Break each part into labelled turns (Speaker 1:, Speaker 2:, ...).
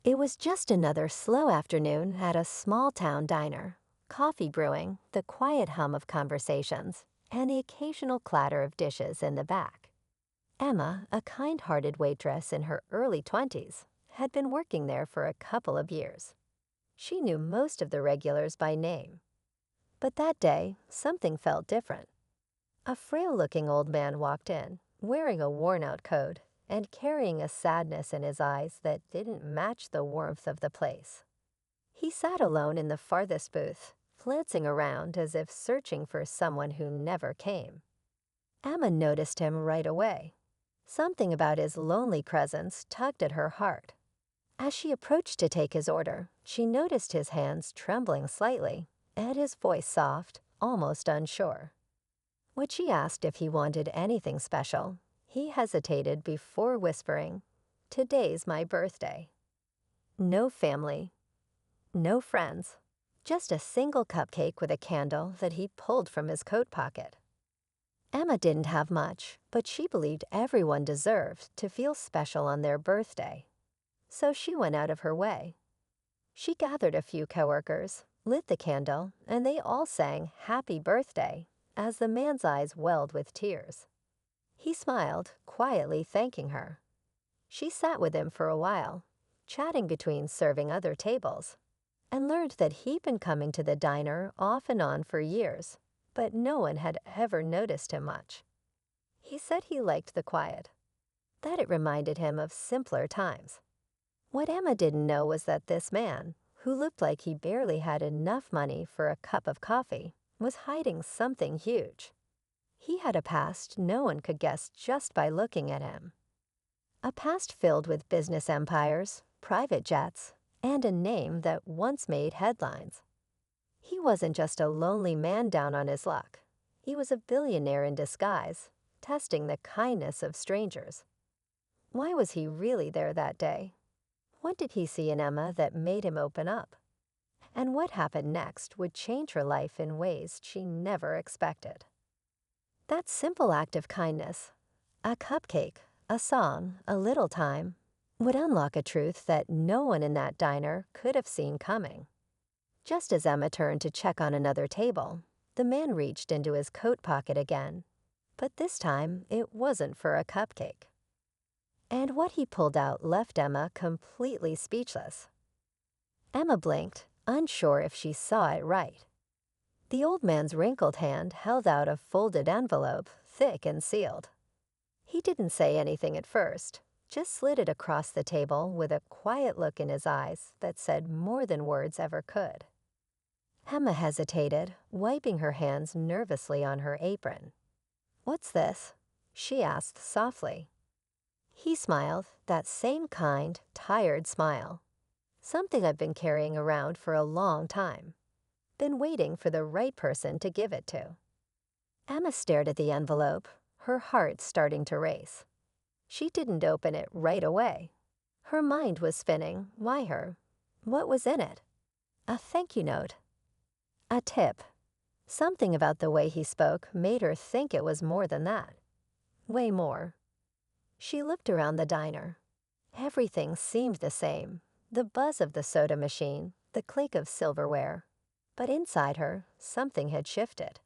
Speaker 1: It was just another slow afternoon at a small-town diner. Coffee brewing, the quiet hum of conversations, and the occasional clatter of dishes in the back. Emma, a kind-hearted waitress in her early 20s, had been working there for a couple of years. She knew most of the regulars by name. But that day, something felt different. A frail-looking old man walked in, wearing a worn-out coat and carrying a sadness in his eyes that didn't match the warmth of the place. He sat alone in the farthest booth, glancing around as if searching for someone who never came. Emma noticed him right away. Something about his lonely presence tugged at her heart. As she approached to take his order, she noticed his hands trembling slightly and his voice soft, almost unsure. When she asked if he wanted anything special, he hesitated before whispering, "Today's my birthday." No family, no friends, just a single cupcake with a candle that he pulled from his coat pocket. Emma didn't have much, but she believed everyone deserved to feel special on their birthday. So she went out of her way. She gathered a few coworkers, lit the candle, and they all sang "Happy Birthday" as the man's eyes welled with tears. He smiled, quietly thanking her. She sat with him for a while, chatting between serving other tables, and learned that he'd been coming to the diner off and on for years, but no one had ever noticed him much. He said he liked the quiet, that it reminded him of simpler times. What Emma didn't know was that this man, who looked like he barely had enough money for a cup of coffee, was hiding something huge. He had a past no one could guess just by looking at him. A past filled with business empires, private jets, and a name that once made headlines. He wasn't just a lonely man down on his luck. He was a billionaire in disguise, testing the kindness of strangers. Why was he really there that day? What did he see in Emma that made him open up? And what happened next would change her life in ways she never expected. That simple act of kindness, a cupcake, a song, a little time, would unlock a truth that no one in that diner could have seen coming. Just as Emma turned to check on another table, the man reached into his coat pocket again, but this time it wasn't for a cupcake. And what he pulled out left Emma completely speechless. Emma blinked, unsure if she saw it right. The old man's wrinkled hand held out a folded envelope, thick and sealed. He didn't say anything at first, just slid it across the table with a quiet look in his eyes that said more than words ever could. Emma hesitated, wiping her hands nervously on her apron. "What's this?" she asked softly. He smiled, that same kind, tired smile. "Something I've been carrying around for a long time. Been waiting for the right person to give it to." Emma stared at the envelope, her heart starting to race. She didn't open it right away. Her mind was spinning. Why her? What was in it? A thank you note. A tip. Something about the way he spoke made her think it was more than that. Way more. She looked around the diner. Everything seemed the same. The buzz of the soda machine, the clink of silverware. But inside her, something had shifted.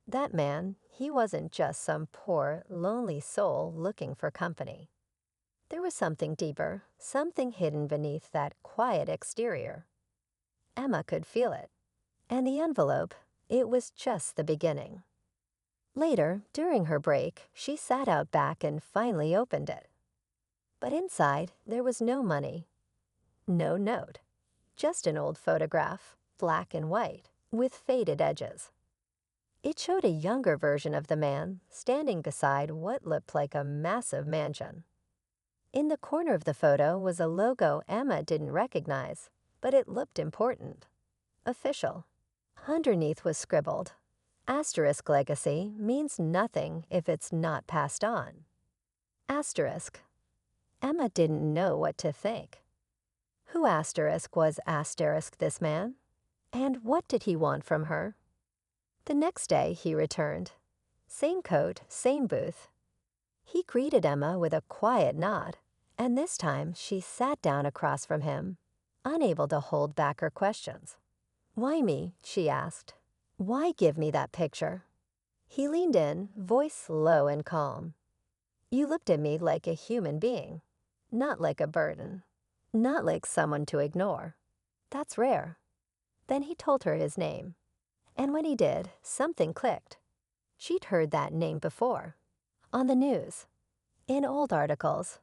Speaker 1: That man, he wasn't just some poor, lonely soul looking for company. There was something deeper, something hidden beneath that quiet exterior. Emma could feel it. And the envelope, it was just the beginning. Later, during her break, she sat out back and finally opened it. But inside, there was no money. No note. Just an old photograph, black and white, with faded edges. It showed a younger version of the man standing beside what looked like a massive mansion. In the corner of the photo was a logo Emma didn't recognize, but it looked important. Official. Underneath was scribbled, "Asterisk legacy means nothing if it's not passed on." Asterisk. Emma didn't know what to think. Who asterisk was asterisk this man? And what did he want from her? The next day he returned. Same coat, same booth. He greeted Emma with a quiet nod, And this time she sat down across from him, unable to hold back her questions. "Why me?" she asked. "Why give me that picture?" He leaned in, voice low and calm. "You looked at me like a human being, not like a burden, not like someone to ignore. That's rare." Then he told her his name. And when he did, something clicked. She'd heard that name before. On the news. In old articles.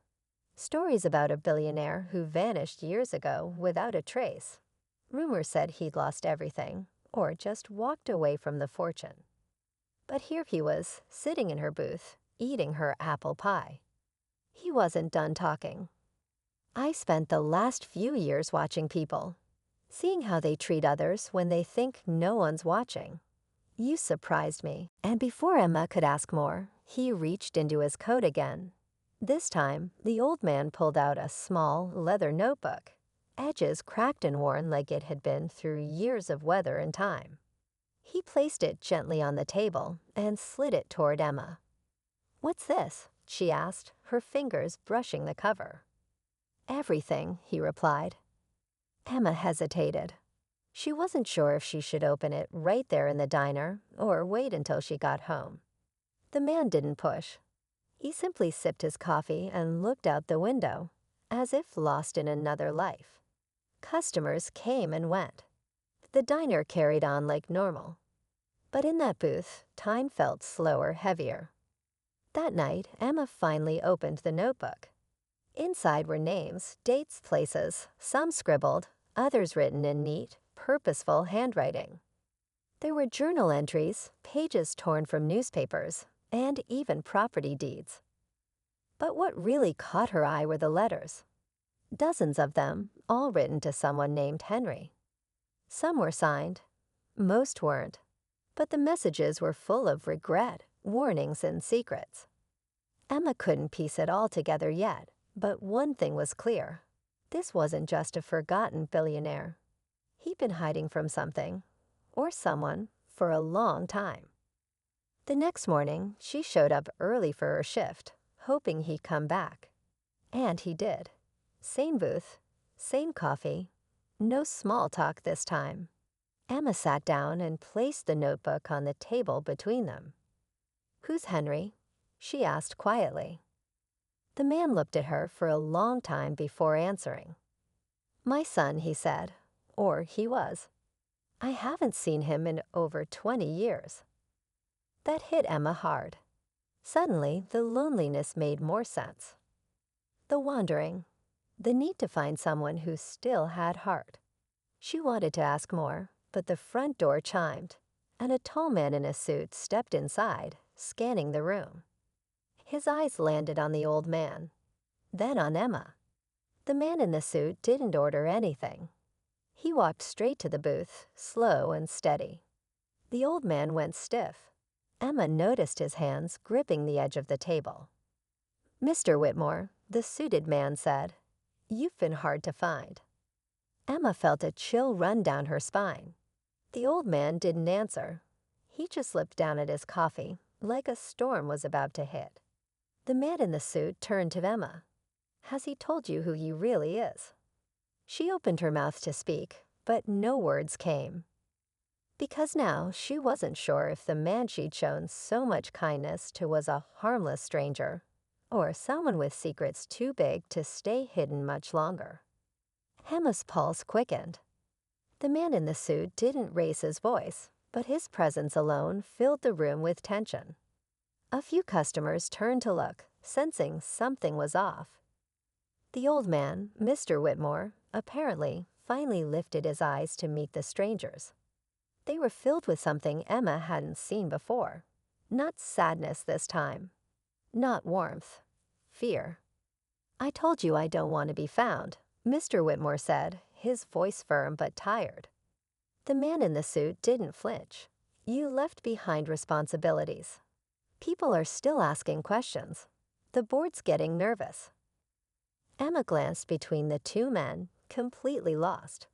Speaker 1: Stories about a billionaire who vanished years ago without a trace. Rumors said he'd lost everything, or just walked away from the fortune. But here he was, sitting in her booth, eating her apple pie. He wasn't done talking. "I spent the last few years watching people, seeing how they treat others when they think no one's watching. You surprised me." And before Emma could ask more, he reached into his coat again. This time, the old man pulled out a small leather notebook, edges cracked and worn like it had been through years of weather and time. He placed it gently on the table and slid it toward Emma. "What's this?" she asked, her fingers brushing the cover. "Everything," he replied. Emma hesitated. She wasn't sure if she should open it right there in the diner or wait until she got home. The man didn't push. He simply sipped his coffee and looked out the window, as if lost in another life. Customers came and went. The diner carried on like normal. But in that booth, time felt slower, heavier. That night, Emma finally opened the notebook. Inside were names, dates, places, some scribbled, others written in neat, purposeful handwriting. There were journal entries, pages torn from newspapers, and even property deeds. But what really caught her eye were the letters. Dozens of them, all written to someone named Henry. Some were signed, most weren't, but the messages were full of regret, warnings, and secrets. Emma couldn't piece it all together yet, but one thing was clear. This wasn't just a forgotten billionaire. He'd been hiding from something, or someone, for a long time. The next morning, she showed up early for her shift, hoping he'd come back. And he did. Same booth, same coffee, no small talk this time. Emma sat down and placed the notebook on the table between them. "Who's Henry?" she asked quietly. The man looked at her for a long time before answering. "My son," he said, or he was. "I haven't seen him in over 20 years." That hit Emma hard. Suddenly, the loneliness made more sense. The wandering, the need to find someone who still had heart. She wanted to ask more, but the front door chimed, and a tall man in a suit stepped inside, scanning the room. His eyes landed on the old man, then on Emma. The man in the suit didn't order anything. He walked straight to the booth, slow and steady. The old man went stiff. Emma noticed his hands gripping the edge of the table. "Mr. Whitmore," the suited man said, "you've been hard to find." Emma felt a chill run down her spine. The old man didn't answer. He just looked down at his coffee, like a storm was about to hit. The man in the suit turned to Emma. "Has he told you who he really is?" She opened her mouth to speak, but no words came. Because now she wasn't sure if the man she'd shown so much kindness to was a harmless stranger, or someone with secrets too big to stay hidden much longer. Emma's pulse quickened. The man in the suit didn't raise his voice, but his presence alone filled the room with tension. A few customers turned to look, sensing something was off. The old man, Mr. Whitmore, apparently finally lifted his eyes to meet the strangers. They were filled with something Emma hadn't seen before. Not sadness this time. Not warmth. Fear. "I told you I don't want to be found," Mr. Whitmore said, his voice firm but tired. The man in the suit didn't flinch. "You left behind responsibilities. People are still asking questions. The board's getting nervous." Emma glanced between the two men, completely lost.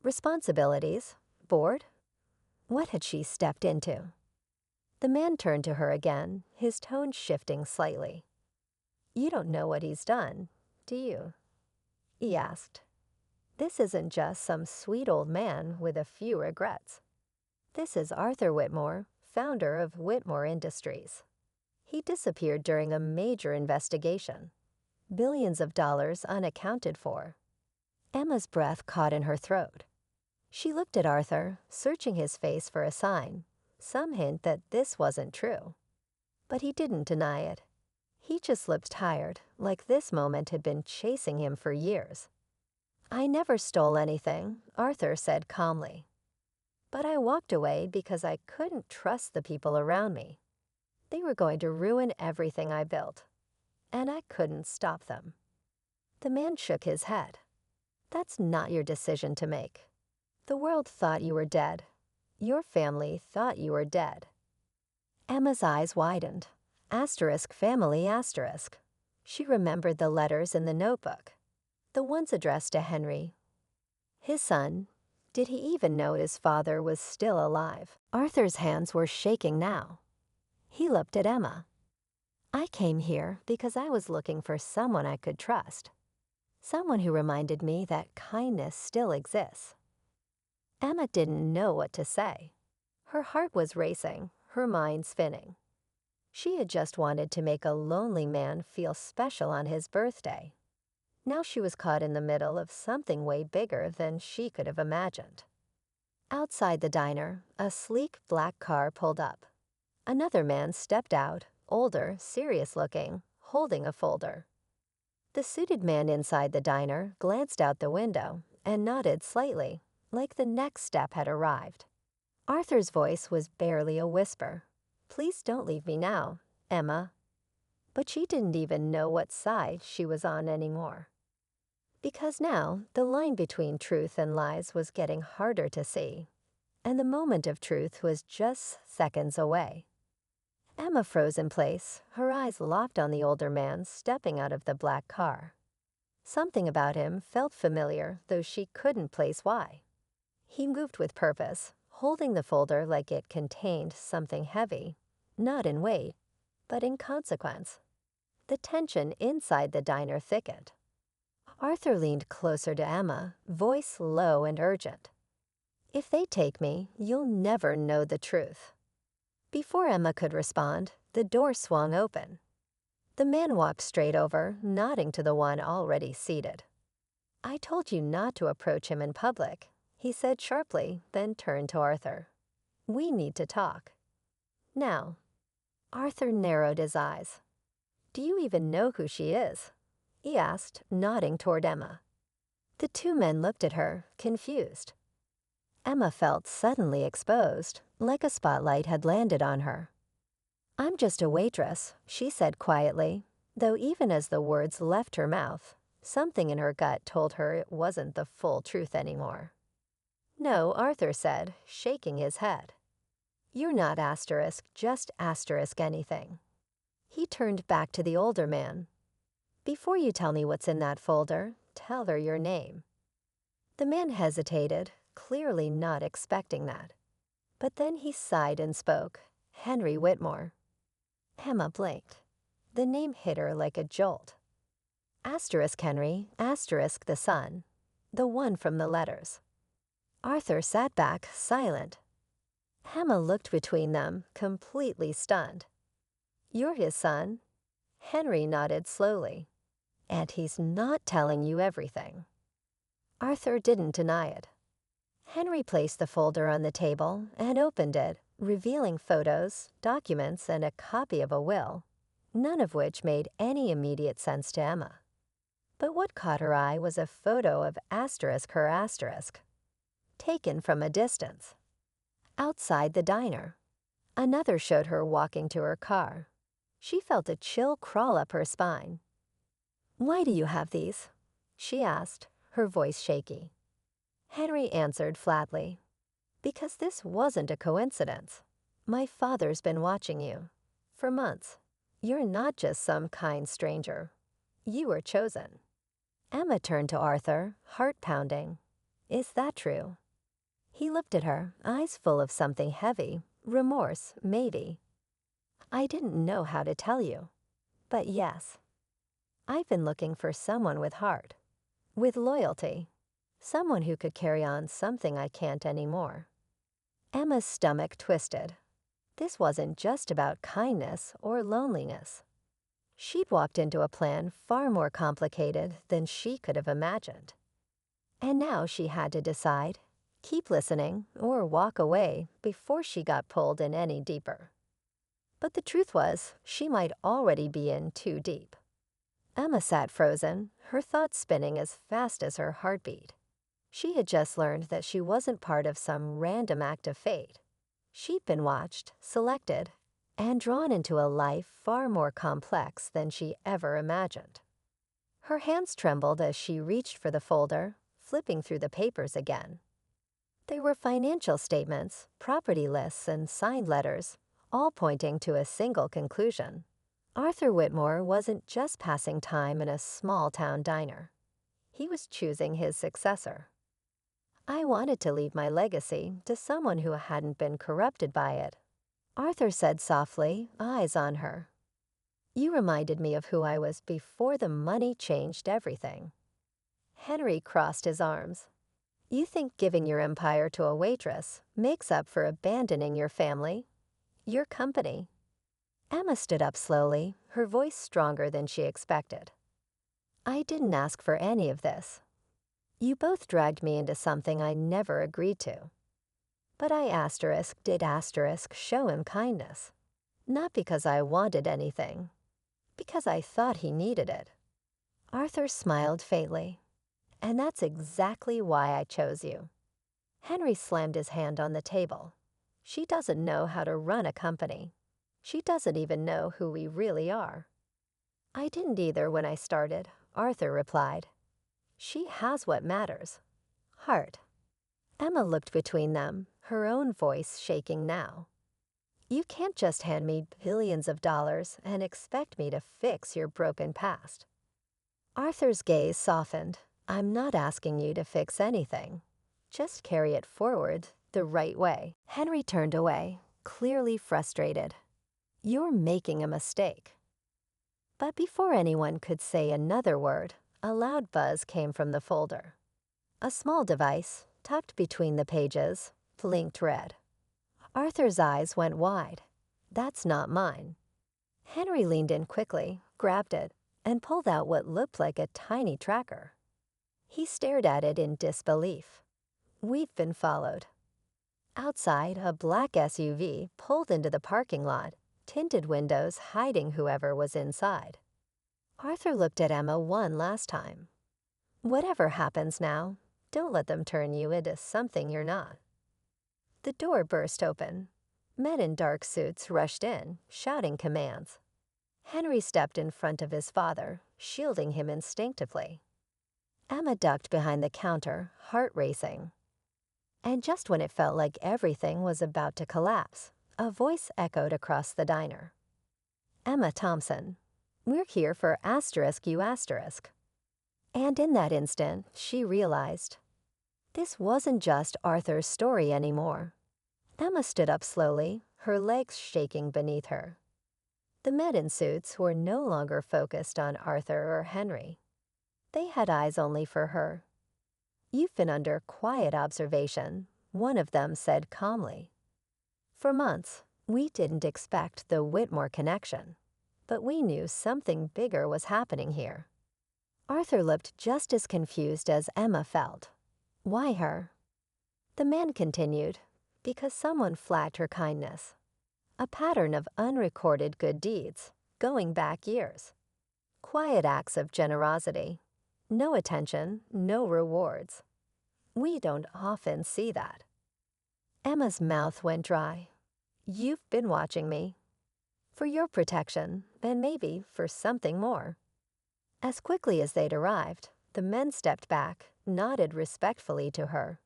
Speaker 1: Responsibilities? Board? What had she stepped into? The man turned to her again, his tone shifting slightly. "You don't know what he's done, do you?" he asked. "This isn't just some sweet old man with a few regrets. This is Arthur Whitmore, founder of Whitmore Industries. He disappeared during a major investigation. Billions of dollars unaccounted for." Emma's breath caught in her throat. She looked at Arthur, searching his face for a sign, some hint that this wasn't true. But he didn't deny it. He just looked tired, like this moment had been chasing him for years. "I never stole anything," Arthur said calmly. "But I walked away because I couldn't trust the people around me. They were going to ruin everything I built, and I couldn't stop them." The man shook his head. "That's not your decision to make. The world thought you were dead. Your family thought you were dead." Emma's eyes widened. Asterisk family asterisk. She remembered the letters in the notebook, the ones addressed to Henry. His son. Did he even know his father was still alive? Arthur's hands were shaking now. He looked at Emma. "I came here because I was looking for someone I could trust. Someone who reminded me that kindness still exists." Emma didn't know what to say. Her heart was racing, her mind spinning. She had just wanted to make a lonely man feel special on his birthday. Now she was caught in the middle of something way bigger than she could have imagined. Outside the diner, a sleek black car pulled up. Another man stepped out, older, serious-looking, holding a folder. The suited man inside the diner glanced out the window and nodded slightly, like the next step had arrived. Arthur's voice was barely a whisper. "Please don't leave me now, Emma." But she didn't even know what side she was on anymore. Because now, the line between truth and lies was getting harder to see, and the moment of truth was just seconds away. Emma froze in place, her eyes locked on the older man stepping out of the black car. Something about him felt familiar, though she couldn't place why. He moved with purpose, holding the folder like it contained something heavy, not in weight, but in consequence. The tension inside the diner thickened. Arthur leaned closer to Emma, voice low and urgent. "If they take me, you'll never know the truth." Before Emma could respond, the door swung open. The man walked straight over, nodding to the one already seated. "I told you not to approach him in public," he said sharply, then turned to Arthur. "We need to talk. Now." Arthur narrowed his eyes. "Do you even know who she is?" he asked, nodding toward Emma. The two men looked at her, confused. Emma felt suddenly exposed, like a spotlight had landed on her. "I'm just a waitress," she said quietly, though even as the words left her mouth, something in her gut told her it wasn't the full truth anymore. "No," Arthur said, shaking his head. "You're not asterisk, just asterisk anything." He turned back to the older man. "Before you tell me what's in that folder, tell her your name." The man hesitated, clearly not expecting that. But then he sighed and spoke, "Henry Whitmore." Emma blinked. The name hit her like a jolt. Asterisk Henry, asterisk the son, the one from the letters. Arthur sat back, silent. Emma looked between them, completely stunned. "You're his son?" Henry nodded slowly. "And he's not telling you everything." Arthur didn't deny it. Henry placed the folder on the table and opened it, revealing photos, documents, and a copy of a will, none of which made any immediate sense to Emma. But what caught her eye was a photo of asterisk her asterisk, taken from a distance. Outside the diner. Another showed her walking to her car. She felt a chill crawl up her spine. "Why do you have these?" she asked, her voice shaky. Henry answered flatly, "Because this wasn't a coincidence. My father's been watching you. For months. You're not just some kind stranger. You were chosen." Emma turned to Arthur, heart pounding. "Is that true?" He looked at her, eyes full of something heavy, remorse, maybe. "I didn't know how to tell you. But yes." I've been looking for someone with heart, with loyalty, someone who could carry on something I can't anymore. Emma's stomach twisted. This wasn't just about kindness or loneliness. She'd walked into a plan far more complicated than she could have imagined. And now she had to decide, keep listening or walk away before she got pulled in any deeper. But the truth was, she might already be in too deep. Emma sat frozen, her thoughts spinning as fast as her heartbeat. She had just learned that she wasn't part of some random act of fate. She'd been watched, selected, and drawn into a life far more complex than she ever imagined. Her hands trembled as she reached for the folder, flipping through the papers again. They were financial statements, property lists, and signed letters, all pointing to a single conclusion. Arthur Whitmore wasn't just passing time in a small-town diner. He was choosing his successor. I wanted to leave my legacy to someone who hadn't been corrupted by it, Arthur said softly, eyes on her. You reminded me of who I was before the money changed everything. Henry crossed his arms. You think giving your empire to a waitress makes up for abandoning your family, your company? Emma stood up slowly, her voice stronger than she expected. I didn't ask for any of this. You both dragged me into something I never agreed to. But did show him kindness. Not because I wanted anything, because I thought he needed it. Arthur smiled faintly. And that's exactly why I chose you. Henry slammed his hand on the table. She doesn't know how to run a company. She doesn't even know who we really are. I didn't either when I started, Arthur replied. She has what matters. Heart. Emma looked between them, her own voice shaking now. You can't just hand me billions of dollars and expect me to fix your broken past. Arthur's gaze softened. I'm not asking you to fix anything. Just carry it forward the right way. Henry turned away, clearly frustrated. You're making a mistake. But before anyone could say another word, a loud buzz came from the folder. A small device, tucked between the pages, blinked red. Arthur's eyes went wide. That's not mine. Henry leaned in quickly, grabbed it, and pulled out what looked like a tiny tracker. He stared at it in disbelief. We've been followed. Outside, a black SUV pulled into the parking lot, tinted windows hiding whoever was inside. Arthur looked at Emma one last time. Whatever happens now, don't let them turn you into something you're not. The door burst open. Men in dark suits rushed in, shouting commands. Henry stepped in front of his father, shielding him instinctively. Emma ducked behind the counter, heart racing. And just when it felt like everything was about to collapse, a voice echoed across the diner. Emma Thompson, we're here for you. And in that instant, she realized. This wasn't just Arthur's story anymore. Emma stood up slowly, her legs shaking beneath her. The men in suits were no longer focused on Arthur or Henry. They had eyes only for her. You've been under quiet observation, one of them said calmly. For months, we didn't expect the Whitmore connection, but we knew something bigger was happening here. Arthur looked just as confused as Emma felt. Why her? The man continued, because someone flagged her kindness. A pattern of unrecorded good deeds, going back years. Quiet acts of generosity. No attention, no rewards. We don't often see that. Emma's mouth went dry. You've been watching me. For your protection, and maybe for something more. As quickly as they'd arrived, the men stepped back, nodded respectfully to her,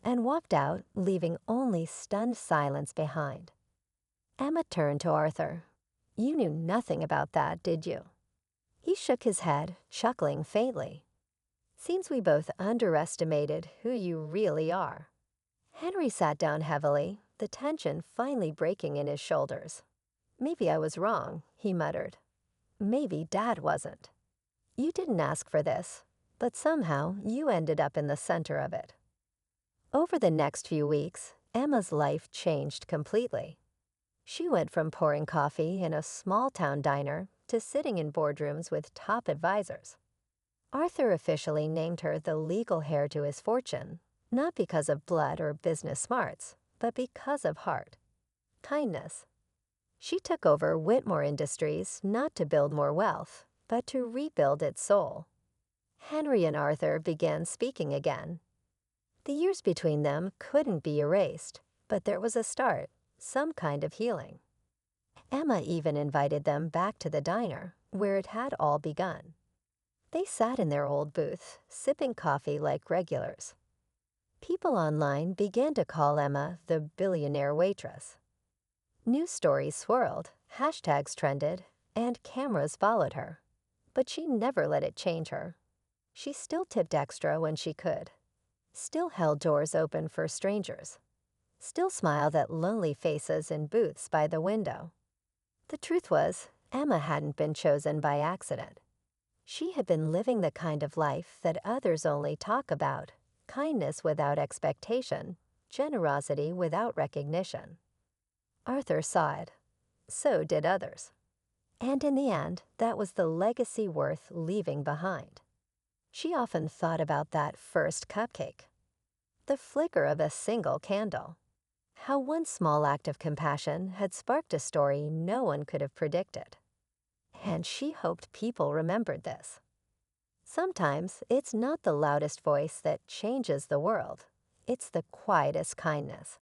Speaker 1: and walked out, leaving only stunned silence behind. Emma turned to Arthur. You knew nothing about that, did you? He shook his head, chuckling faintly. Seems we both underestimated who you really are. Henry sat down heavily, the tension finally breaking in his shoulders. Maybe I was wrong, he muttered. Maybe Dad wasn't. You didn't ask for this, but somehow you ended up in the center of it. Over the next few weeks, Emma's life changed completely. She went from pouring coffee in a small-town diner to sitting in boardrooms with top advisors. Arthur officially named her the legal heir to his fortune, not because of blood or business smarts, but because of heart. Kindness. She took over Whitmore Industries not to build more wealth, but to rebuild its soul. Henry and Arthur began speaking again. The years between them couldn't be erased, but there was a start, some kind of healing. Emma even invited them back to the diner, where it had all begun. They sat in their old booth, sipping coffee like regulars. People online began to call Emma the Billionaire Waitress. News stories swirled, hashtags trended, and cameras followed her. But she never let it change her. She still tipped extra when she could, still held doors open for strangers, still smiled at lonely faces in booths by the window. The truth was, Emma hadn't been chosen by accident. She had been living the kind of life that others only talk about: kindness without expectation, generosity without recognition. Arthur saw it. So did others. And in the end, that was the legacy worth leaving behind. She often thought about that first cupcake, the flicker of a single candle, how one small act of compassion had sparked a story no one could have predicted. And she hoped people remembered this. Sometimes it's not the loudest voice that changes the world. It's the quietest kindness.